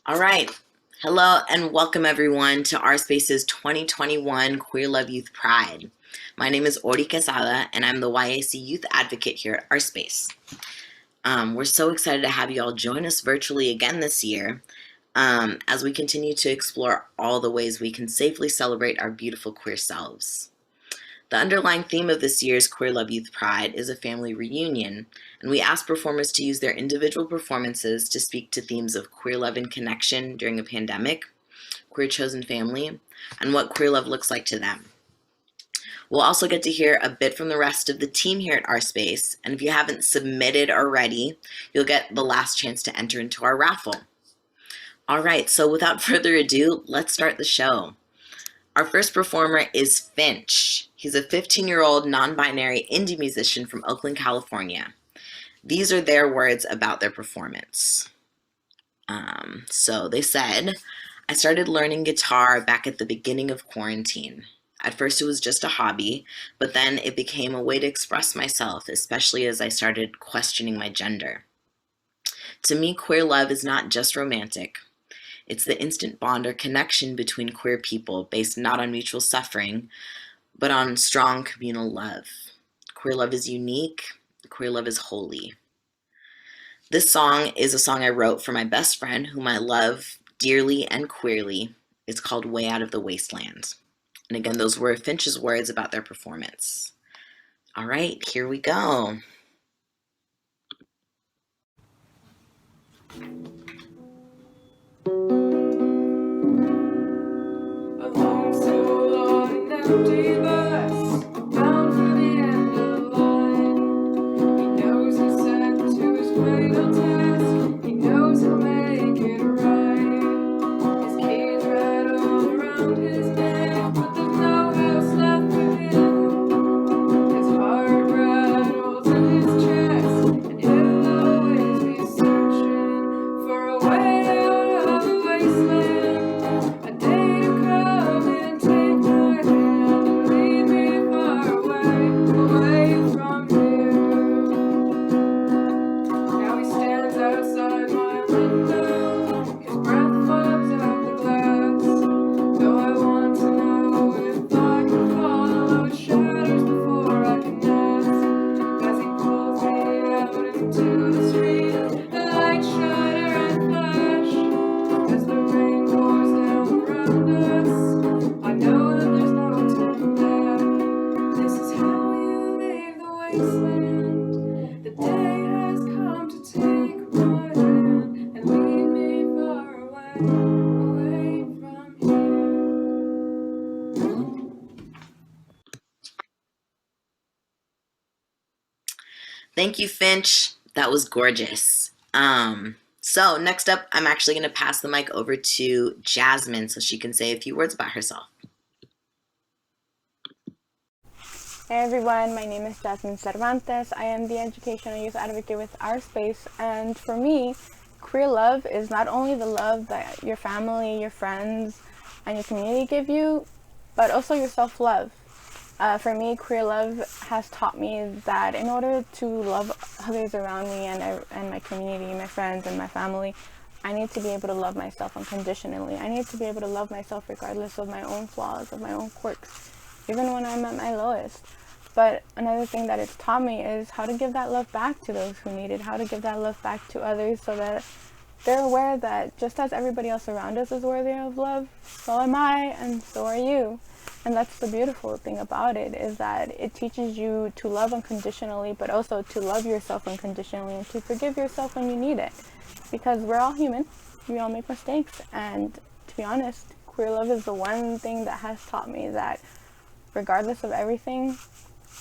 All right. Hello and welcome everyone to our Space's 2021 Queer Love Youth Pride. My name is Ori Quesada and I'm the YAC Youth Advocate here at our Space. We're so excited to have you all join us virtually again this year as we continue to explore all the ways we can safely celebrate our beautiful queer selves. The underlying theme of this year's Queer Love Youth Pride is a family reunion, and we ask performers to use their individual performances to speak to themes of queer love and connection during a pandemic, queer chosen family, and what queer love looks like to them. We'll also get to hear a bit from the rest of the team here at our Space, and if you haven't submitted already, you'll get the last chance to enter into our raffle. All right, so without further ado, let's start the show. Our first performer is Finch. He's a 15-year-old non-binary indie musician from Oakland, California. These are their words about their performance. So they said, I started learning guitar back at the beginning of quarantine. At first it was just a hobby, but then it became a way to express myself, especially as I started questioning my gender. To me, queer love is not just romantic. It's the instant bond or connection between queer people based not on mutual suffering, but on strong communal love. Queer love is unique. Queer love is holy. This song is a song I wrote for my best friend, whom I love dearly and queerly. It's called Way Out of the Wasteland. And again, those were Finch's words about their performance. All right, here we go. Along so long and empty bus, bound for the end of the line. He knows he's set to his fatal task. He knows he'll make it right. His cage rattled around his neck, but there's no house left for him. His heart rattles in his chest, and he'll always be searching for a way out of the wasteland. A day to come and take my hand and lead me far away, away from here. Now he stands outside my window, his breath fogs out the glass. Though I want to know if I can follow his shadows before I can ask. As he pulls me out into the street, the lights shudder and flash. As the rain pours down around us, I know that there's no turning back. This is how you leave the wasteland. The day has come to take my hand and lead me far away, away from here. Thank you, Finch. That was gorgeous. So next up, I'm actually going to pass the mic over to Jasmine so she can say a few words about herself. Hey everyone, my name is Jasmine Cervantes. I am the Educational Youth Advocate with Our Space, and for me, queer love is not only the love that your family, your friends, and your community give you, but also your self-love. For me, queer love has taught me that in order to love others around me and my community, my friends, and my family, I need to be able to love myself unconditionally. I need to be able to love myself regardless of my own flaws, of my own quirks, even when I'm at my lowest. But another thing that it's taught me is how to give that love back to those who need it, how to give that love back to others so that they're aware that just as everybody else around us is worthy of love, so am I, and so are you. And that's the beautiful thing about it, is that it teaches you to love unconditionally, but also to love yourself unconditionally and to forgive yourself when you need it. Because we're all human, we all make mistakes, and to be honest, queer love is the one thing that has taught me that regardless of everything,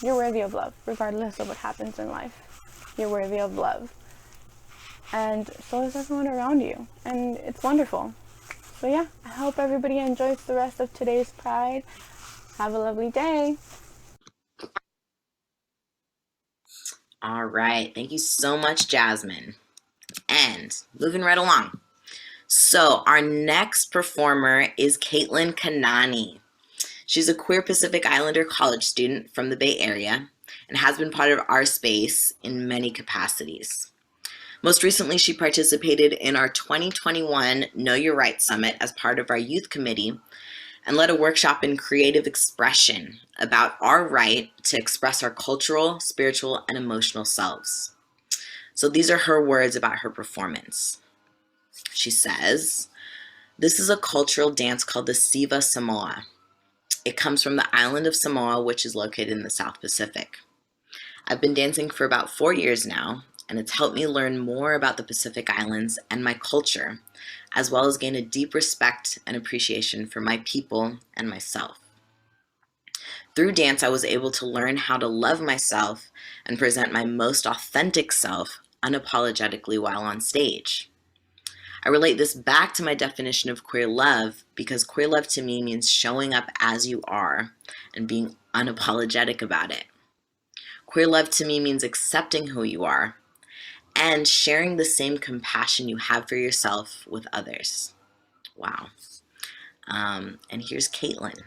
you're worthy of love. Regardless of what happens in life, you're worthy of love. And so is everyone around you, and it's wonderful. So yeah, I hope everybody enjoys the rest of today's Pride. Have a lovely day. All right. Thank you so much, Jasmine. And moving right along. So our next performer is Caitlin Kanani. She's a queer Pacific Islander college student from the Bay Area and has been part of our space in many capacities. Most recently, she participated in our 2021 Know Your Rights Summit as part of our youth committee and led a workshop in creative expression about our right to express our cultural, spiritual, and emotional selves. So these are her words about her performance. She says, "This is a cultural dance called the Siva Samoa. It comes from the island of Samoa, which is located in the South Pacific. I've been dancing for about 4 years now, and it's helped me learn more about the Pacific Islands and my culture, as well as gain a deep respect and appreciation for my people and myself. Through dance, I was able to learn how to love myself and present my most authentic self unapologetically while on stage. I relate this back to my definition of queer love because queer love to me means showing up as you are and being unapologetic about it. Queer love to me means accepting who you are and sharing the same compassion you have for yourself with others." Wow. And here's Caitlin.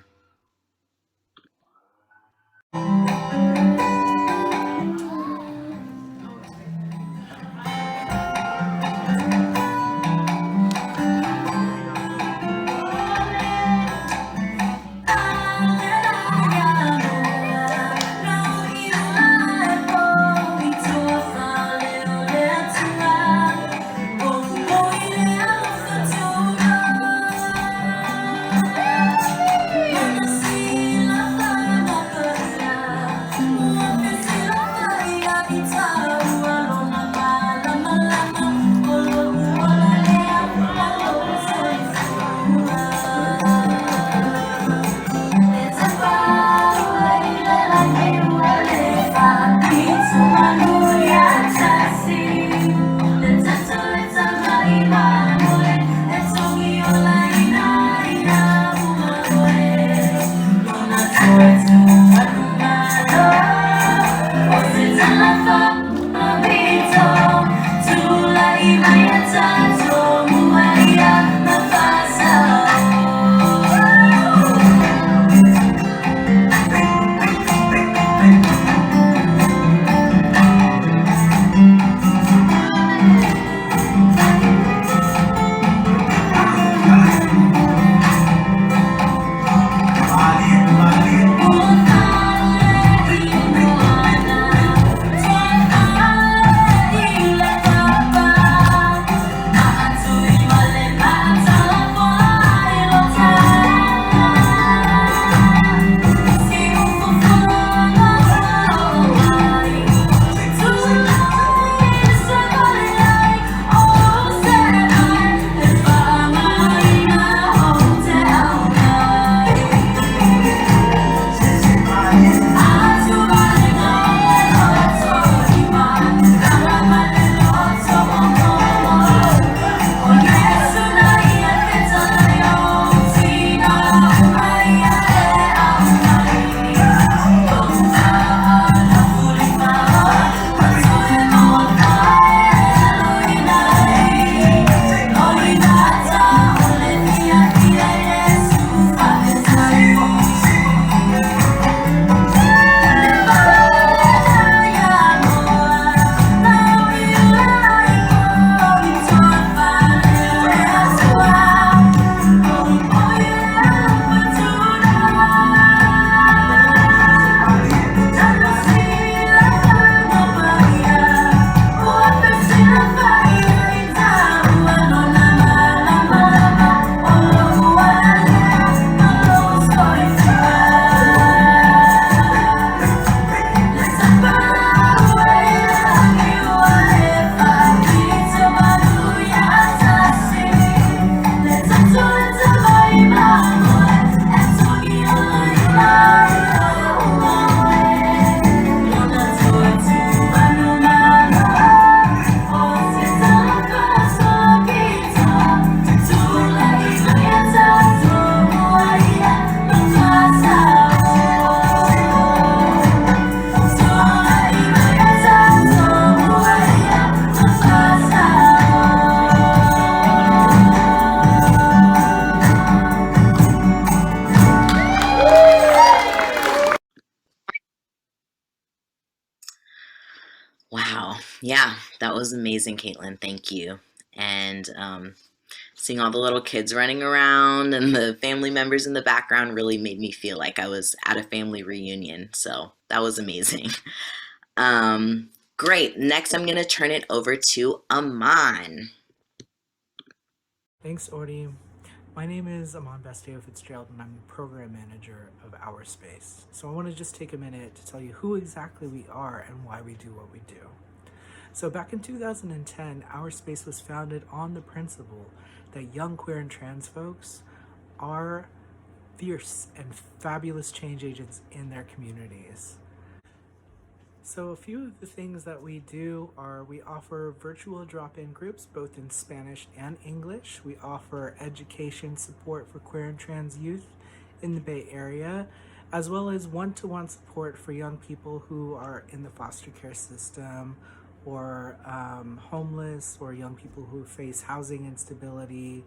Wow. Yeah, that was amazing, Caitlin. Thank you. And seeing all the little kids running around and the family members in the background really made me feel like I was at a family reunion. So that was amazing. Great. Next, I'm going to turn it over to Aman. Thanks, Ordy. My name is Aman Besteo Fitzgerald, and I'm the program manager of Our Space. So I want to just take a minute to tell you who exactly we are and why we do what we do. So back in 2010, Our Space was founded on the principle that young queer and trans folks are fierce and fabulous change agents in their communities. So a few of the things that we do are we offer virtual drop-in groups both in Spanish and English. We offer education support for queer and trans youth in the Bay Area, as well as one-to-one support for young people who are in the foster care system or homeless, or young people who face housing instability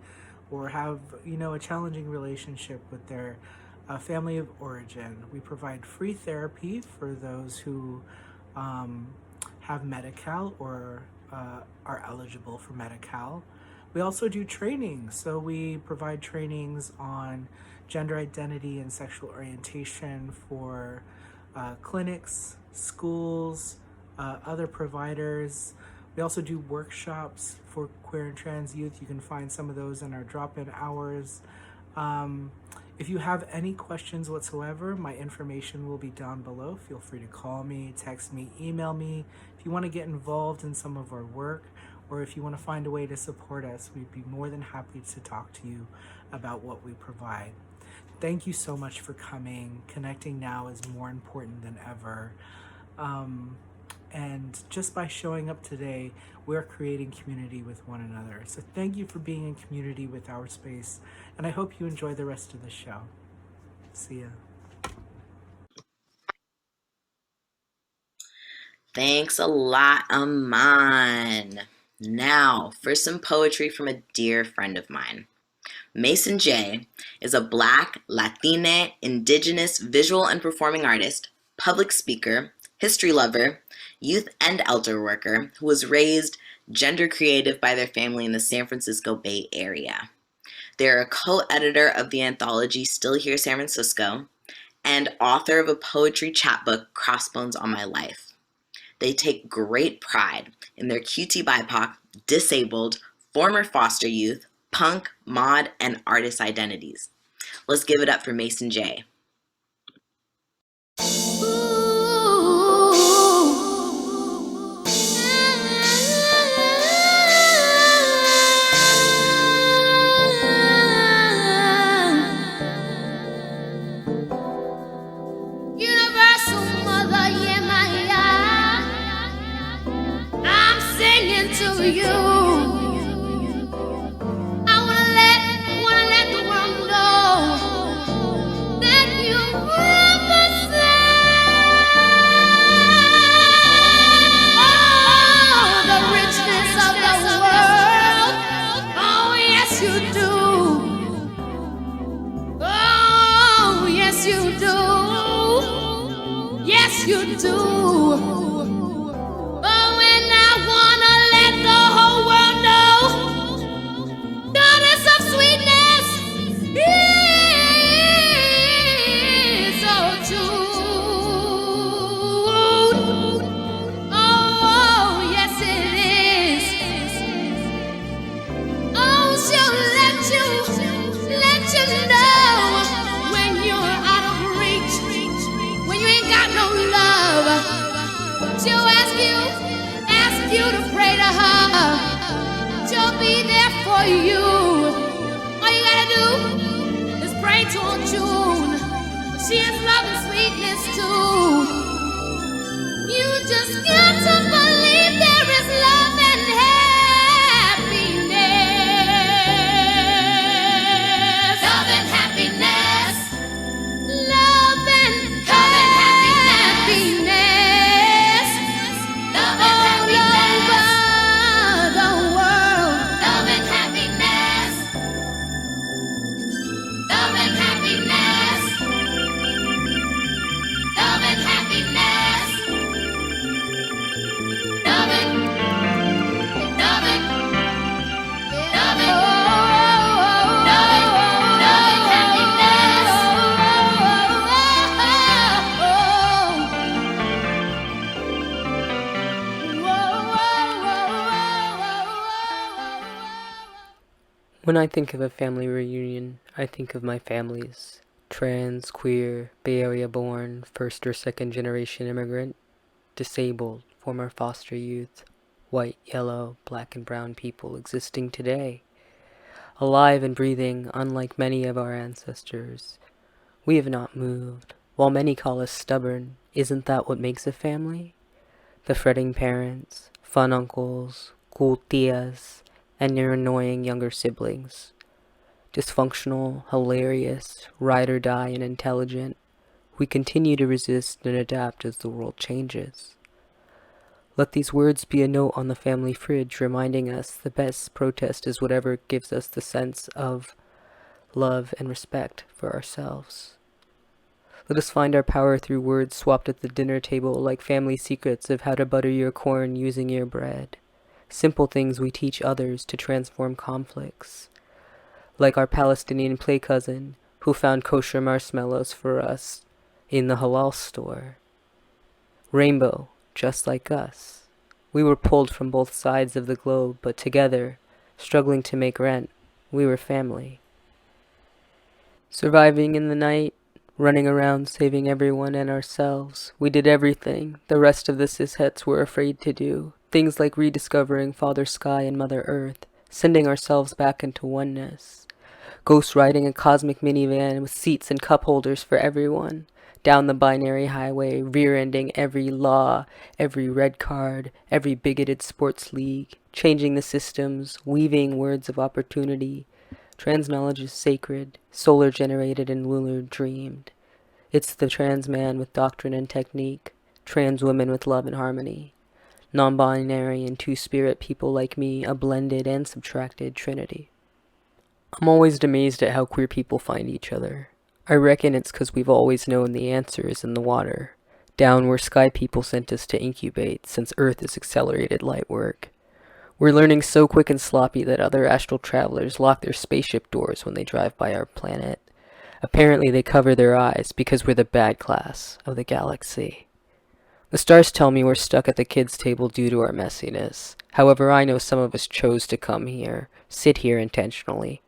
or have, a challenging relationship with their family of origin. We provide free therapy for those who have Medi-Cal or are eligible for Medi-Cal. We also do training, so we provide trainings on gender identity and sexual orientation for clinics, schools, other providers. We also do workshops for queer and trans youth. You can find some of those in our drop-in hours. If you have any questions whatsoever, my information will be down below. Feel free to call me, text me, email me. If you want to get involved in some of our work, or if you want to find a way to support us, we'd be more than happy to talk to you about what we provide. Thank you so much for coming. Connecting now is more important than ever. And just by showing up today, we're creating community with one another. So thank you for being in community with Our Space, and I hope you enjoy the rest of the show. See ya. Thanks a lot, Aman. Now, for some poetry from a dear friend of mine. Mason J. is a Black, Latina, Indigenous visual and performing artist, public speaker, history lover, youth and elder worker who was raised gender creative by their family in the San Francisco Bay Area. They're a co-editor of the anthology Still Here San Francisco and author of a poetry chapbook, Crossbones on My Life. They take great pride in their QT BIPOC, disabled, former foster youth, punk, mod, and artist identities. Let's give it up for Mason J. When I think of a family reunion, I think of my families. Trans, queer, Bay Area born, first or second generation immigrant, disabled, former foster youth, white, yellow, black and brown people existing today. Alive and breathing, unlike many of our ancestors. We have not moved. While many call us stubborn, isn't that what makes a family? The fretting parents, fun uncles, cool tias, and your annoying younger siblings. Dysfunctional, hilarious, ride or die, and intelligent, we continue to resist and adapt as the world changes. Let these words be a note on the family fridge reminding us the best protest is whatever gives us the sense of love and respect for ourselves. Let us find our power through words swapped at the dinner table like family secrets of how to butter your corn using your bread. Simple things we teach others to transform conflicts. Like our Palestinian play cousin who found kosher marshmallows for us in the halal store. Rainbow, just like us. We were pulled from both sides of the globe, but together, struggling to make rent, we were family. Surviving in the night, running around saving everyone and ourselves. We did everything the rest of the cishetes were afraid to do. Things like rediscovering Father Sky and Mother Earth, sending ourselves back into oneness. Ghost riding a cosmic minivan with seats and cup holders for everyone. Down the binary highway, rear-ending every law, every red card, every bigoted sports league. Changing the systems, weaving words of opportunity. Trans knowledge is sacred, solar generated and lunar dreamed. It's the trans man with doctrine and technique, trans woman with love and harmony. Non-binary and two-spirit people like me, a blended and subtracted trinity. I'm always amazed at how queer people find each other. I reckon it's 'cause we've always known the answer is in the water, down where sky people sent us to incubate since Earth is accelerated light work. We're learning so quick and sloppy that other astral travelers lock their spaceship doors when they drive by our planet. Apparently they cover their eyes because we're the bad class of the galaxy. The stars tell me we're stuck at the kids' table due to our messiness. However, I know some of us chose to come here, sit here intentionally,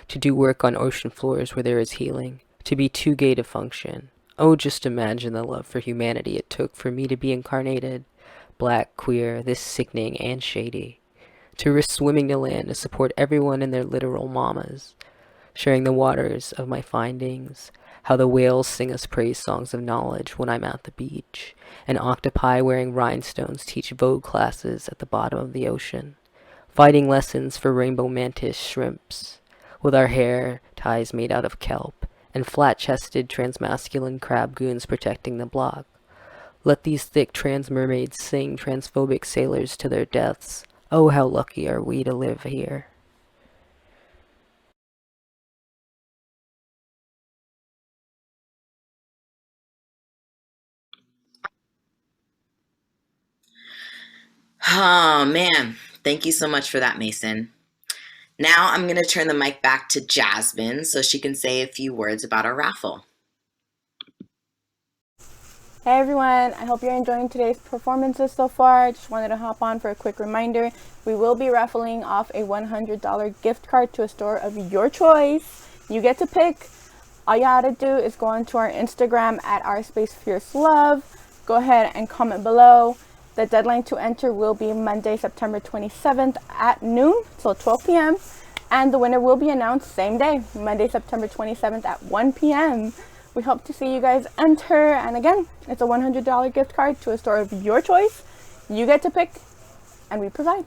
to do work on ocean floors where there is healing, to be too gay to function. Oh, just imagine the love for humanity it took for me to be incarnated, black, queer, this sickening and shady. To risk swimming to land to support everyone and their literal mamas, sharing the waters of my findings, how the whales sing us praise songs of knowledge when I'm at the beach, and octopi wearing rhinestones teach Vogue classes at the bottom of the ocean, fighting lessons for rainbow mantis shrimps, with our hair ties made out of kelp, and flat-chested transmasculine crab goons protecting the block. Let these thick trans mermaids sing transphobic sailors to their deaths. Oh, how lucky are we to live here. Oh man, thank you so much for that, Mason. Now I'm going to turn the mic back to Jasmine so she can say a few words about our raffle. Hey everyone, I hope you're enjoying today's performances so far. I just wanted to hop on for a quick reminder. We will be raffling off a $100 gift card to a store of your choice. You get to pick. All you gotta do is go onto our Instagram at ourspace_fierce_love. Go ahead and comment below. The deadline to enter will be Monday, September 27th at noon, so 12 p.m. And the winner will be announced same day, Monday, September 27th at 1 p.m. We hope to see you guys enter. And again, it's a $100 gift card to a store of your choice. You get to pick, and we provide.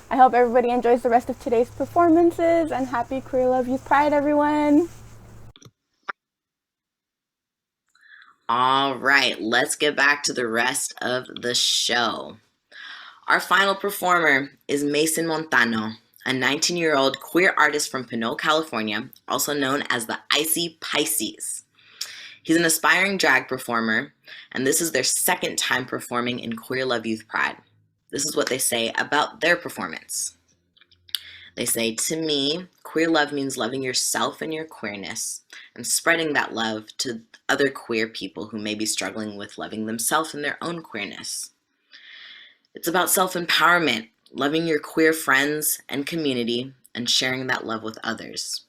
I hope everybody enjoys the rest of today's performances, and happy Queer Love Youth Pride, everyone. All right, let's get back to the rest of the show. Our final performer is Mason Montano, a 19-year-old queer artist from Pinole, California, also known as the Icy Pisces. He's an aspiring drag performer, and this is their second time performing in Queer Love Youth Pride. This is what they say about their performance. They say, to me, queer love means loving yourself and your queerness and spreading that love to other queer people who may be struggling with loving themselves and their own queerness. It's about self-empowerment, loving your queer friends and community, and sharing that love with others.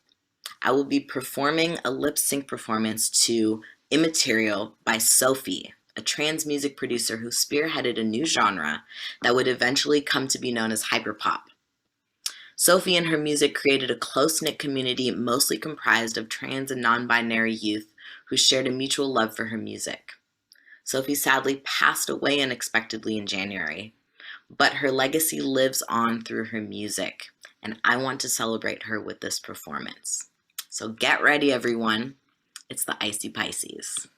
I will be performing a lip sync performance to Immaterial by Sophie, a trans music producer who spearheaded a new genre that would eventually come to be known as hyperpop. Sophie and her music created a close-knit community mostly comprised of trans and non-binary youth who shared a mutual love for her music. Sophie sadly passed away unexpectedly in January, but her legacy lives on through her music, and I want to celebrate her with this performance. So get ready, everyone. It's the Icy Pisces.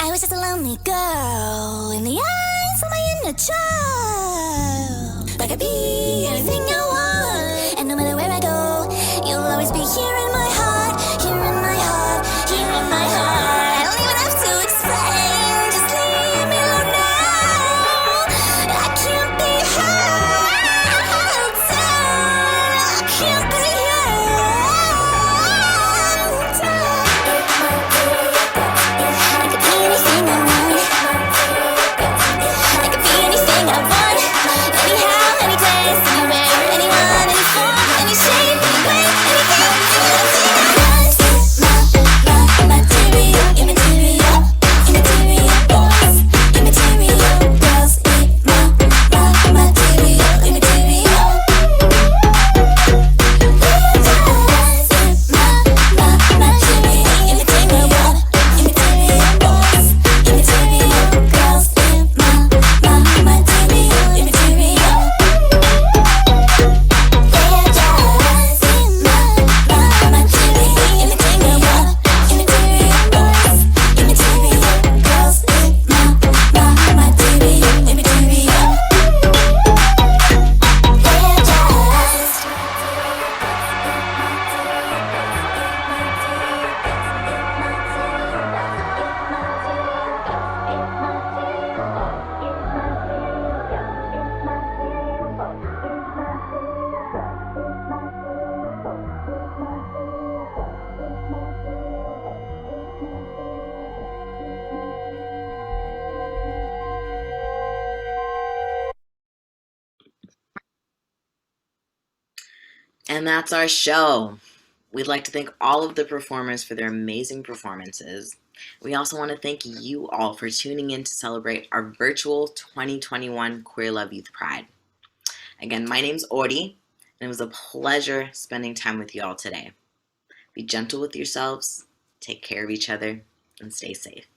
I was just a lonely girl in the eyes of my inner child. But I could be anything I want, and no matter where I go, you'll always be here in my heart, here in my heart, here in my heart. I don't even have to explain, just leave me alone now. I can't be held down, I can't be held down. I could be anything I want. I could be anything I want. Anyhow, any place, anywhere, anyone, any form, any shape, any way, anything, immaterial, immaterial, immaterial boys, immaterial girls, immaterial, immaterial. And that's our show. We'd like to thank all of the performers for their amazing performances. We also want to thank you all for tuning in to celebrate our virtual 2021 Queer Love Youth Pride. Again, my name's Ordi, and it was a pleasure spending time with you all today. Be gentle with yourselves, take care of each other, and stay safe.